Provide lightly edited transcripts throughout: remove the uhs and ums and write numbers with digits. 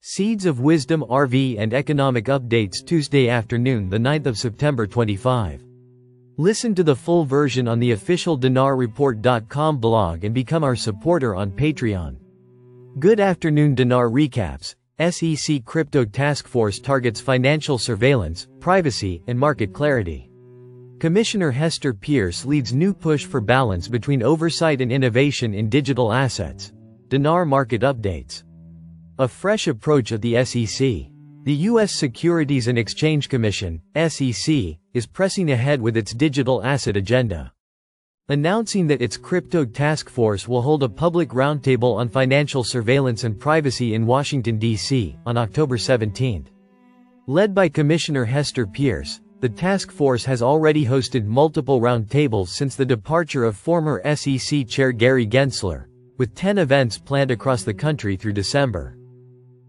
Seeds of Wisdom RV and Economic Updates Tuesday afternoon, the 9th of September 25. Listen to the full version on the official dinarreport.com blog and become our supporter on Patreon. Good afternoon. Dinar recaps. SEC Crypto Task Force targets financial surveillance, privacy, and market clarity. Commissioner Hester Peirce leads new push for balance between oversight and innovation in digital assets. Dinar market updates. A fresh approach at the SEC. The U.S. Securities and Exchange Commission, SEC, is pressing ahead with its digital asset agenda, announcing that its Crypto Task Force will hold a public roundtable on financial surveillance and privacy in Washington, D.C., on October 17. Led by Commissioner Hester Peirce, the task force has already hosted multiple roundtables since the departure of former SEC Chair Gary Gensler, with 10 events planned across the country through December.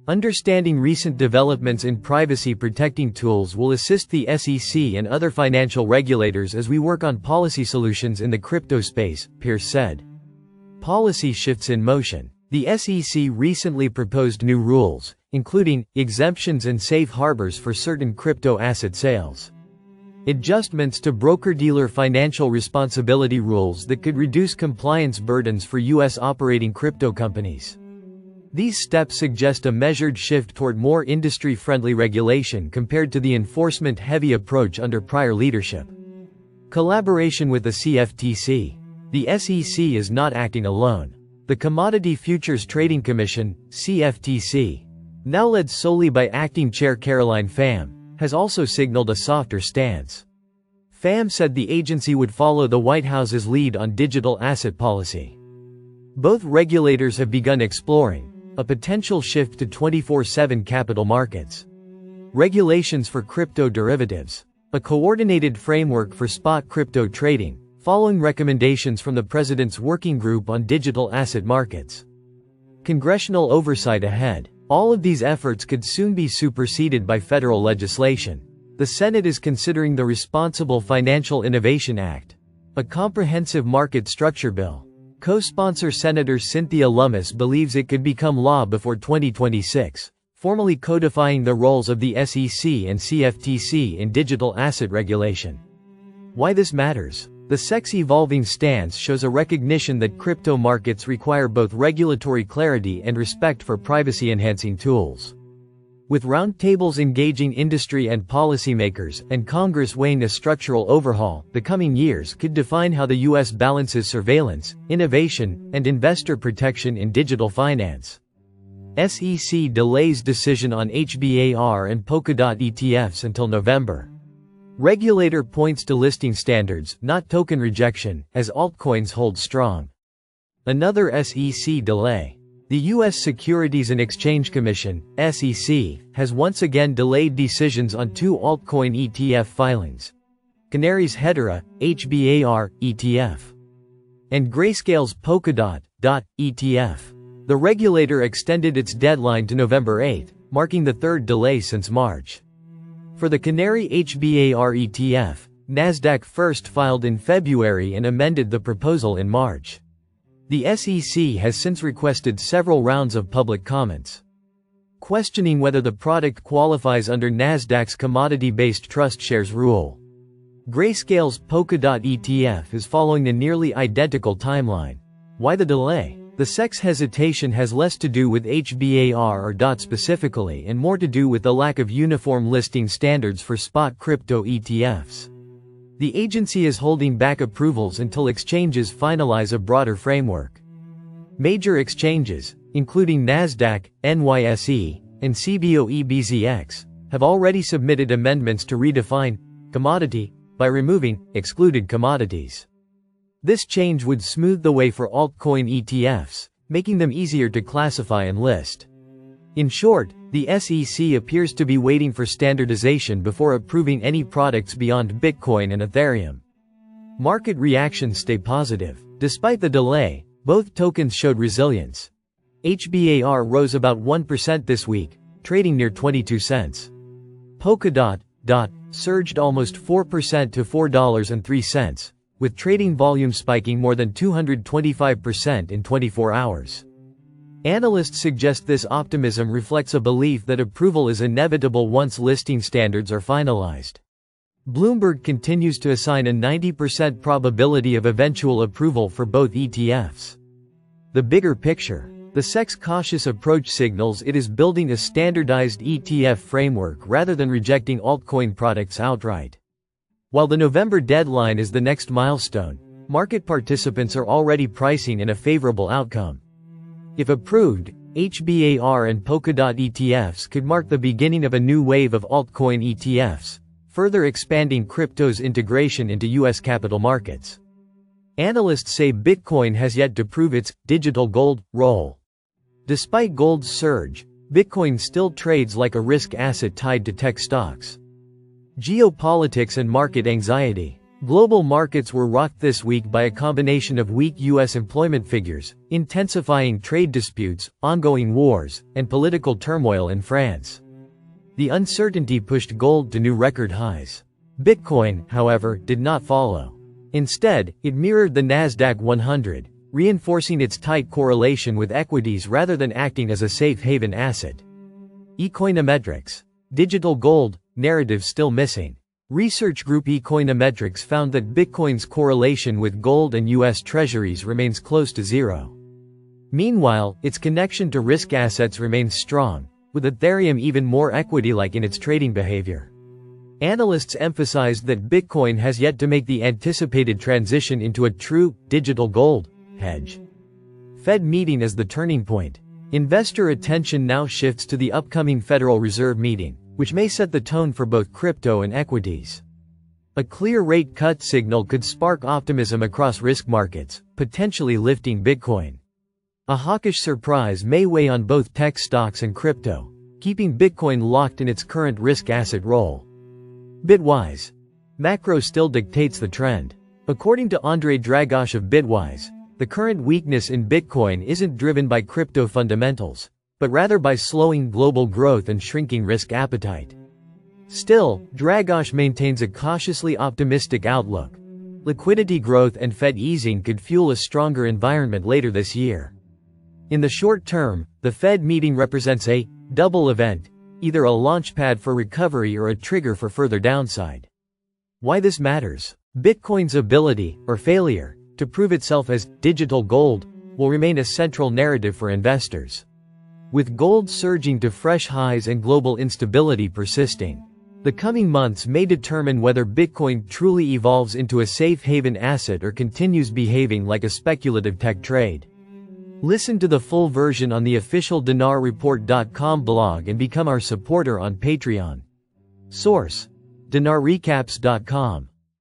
Understanding recent developments in privacy-protecting tools will assist the SEC and other financial regulators as we work on policy solutions in the crypto space, Peirce said. Policy shifts in motion. The SEC recently proposed new rules, including exemptions and safe harbors for certain crypto asset sales, adjustments to broker-dealer financial responsibility rules that could reduce compliance burdens for U.S. operating crypto companies. These steps suggest a measured shift toward more industry-friendly regulation compared to the enforcement-heavy approach under prior leadership. Collaboration with the CFTC. The SEC is not acting alone. The Commodity Futures Trading Commission, CFTC, now led solely by Acting Chair Caroline Pham, has also signaled a softer stance. Pham said the agency would follow the White House's lead on digital asset policy. Both regulators have begun exploring a potential shift to 24/7 capital markets, regulations for crypto derivatives, a coordinated framework for spot crypto trading, following recommendations from the President's Working Group on Digital Asset Markets. Congressional oversight ahead. All of these efforts could soon be superseded by federal legislation. The Senate is considering the Responsible Financial Innovation Act, a comprehensive market structure bill. Co-sponsor Senator Cynthia Lummis believes it could become law before 2026, formally codifying the roles of the SEC and CFTC in digital asset regulation. Why this matters? The SEC's evolving stance shows a recognition that crypto markets require both regulatory clarity and respect for privacy-enhancing tools. With roundtables engaging industry and policymakers, and Congress weighing a structural overhaul, the coming years could define how the U.S. balances surveillance, innovation, and investor protection in digital finance. SEC delays decision on HBAR and Polkadot ETFs until November. Regulator points to listing standards, not token rejection, as altcoins hold strong. Another SEC delay. The U.S. Securities and Exchange Commission, SEC, has once again delayed decisions on two altcoin ETF filings: Canary's Hedera, HBAR, ETF, and Grayscale's Polkadot, ETF. The regulator extended its deadline to November 8, marking the third delay since March. For the Canary HBAR ETF, Nasdaq first filed in February and amended the proposal in March. The SEC has since requested several rounds of public comments, questioning whether the product qualifies under Nasdaq's commodity-based trust shares rule. Grayscale's Polkadot ETF is following a nearly identical timeline. Why the delay? The SEC's hesitation has less to do with HBAR or DOT specifically and more to do with the lack of uniform listing standards for spot crypto ETFs. The agency is holding back approvals until exchanges finalize a broader framework. Major exchanges, including Nasdaq, NYSE, and CBOE-BZX, have already submitted amendments to redefine commodity by removing excluded commodities. This change would smooth the way for altcoin ETFs, making them easier to classify and list. In short, the SEC appears to be waiting for standardization before approving any products beyond Bitcoin and Ethereum. Market reactions stay positive. Despite the delay, both tokens showed resilience. HBAR rose about 1% this week, trading near 22 cents. Polkadot, surged almost 4% to $4.03, with trading volume spiking more than 225% in 24 hours. Analysts suggest this optimism reflects a belief that approval is inevitable once listing standards are finalized. Bloomberg continues to assign a 90% probability of eventual approval for both ETFs. The bigger picture. The SEC's cautious approach signals it is building a standardized ETF framework rather than rejecting altcoin products outright. While the November deadline is the next milestone, market participants are already pricing in a favorable outcome. If approved, HBAR and Polkadot ETFs could mark the beginning of a new wave of altcoin ETFs, further expanding crypto's integration into U.S. capital markets. Analysts say Bitcoin has yet to prove its digital gold role. Despite gold's surge, Bitcoin still trades like a risk asset tied to tech stocks. Geopolitics and market anxiety. Global markets were rocked this week by a combination of weak U.S. employment figures, intensifying trade disputes, ongoing wars, and political turmoil in France. The uncertainty pushed gold to new record highs. Bitcoin, however, did not follow. Instead, it mirrored the Nasdaq 100, reinforcing its tight correlation with equities rather than acting as a safe haven asset. Econometrics. Digital gold, narrative still missing. Research group Econometrics found that Bitcoin's correlation with gold and U.S. Treasuries remains close to zero. Meanwhile, its connection to risk assets remains strong, with Ethereum even more equity-like in its trading behavior. Analysts emphasized that Bitcoin has yet to make the anticipated transition into a true, digital gold hedge. Fed meeting as the turning point. Investor attention now shifts to the upcoming Federal Reserve meeting, which may set the tone for both crypto and equities. A clear rate cut signal could spark optimism across risk markets, potentially lifting Bitcoin. A hawkish surprise may weigh on both tech stocks and crypto, keeping Bitcoin locked in its current risk asset role. Bitwise. Macro still dictates the trend. According to Andre Dragosh of Bitwise, the current weakness in Bitcoin isn't driven by crypto fundamentals, but rather by slowing global growth and shrinking risk appetite. Still, Dragosh maintains a cautiously optimistic outlook. Liquidity growth and Fed easing could fuel a stronger environment later this year. In the short term, the Fed meeting represents a double event, either a launchpad for recovery or a trigger for further downside. Why this matters? Bitcoin's ability, or failure, to prove itself as digital gold will remain a central narrative for investors. With gold surging to fresh highs and global instability persisting, the coming months may determine whether Bitcoin truly evolves into a safe haven asset or continues behaving like a speculative tech trade. Listen to the full version on the official dinarreport.com blog and become our supporter on Patreon. Source: dinarrecaps.com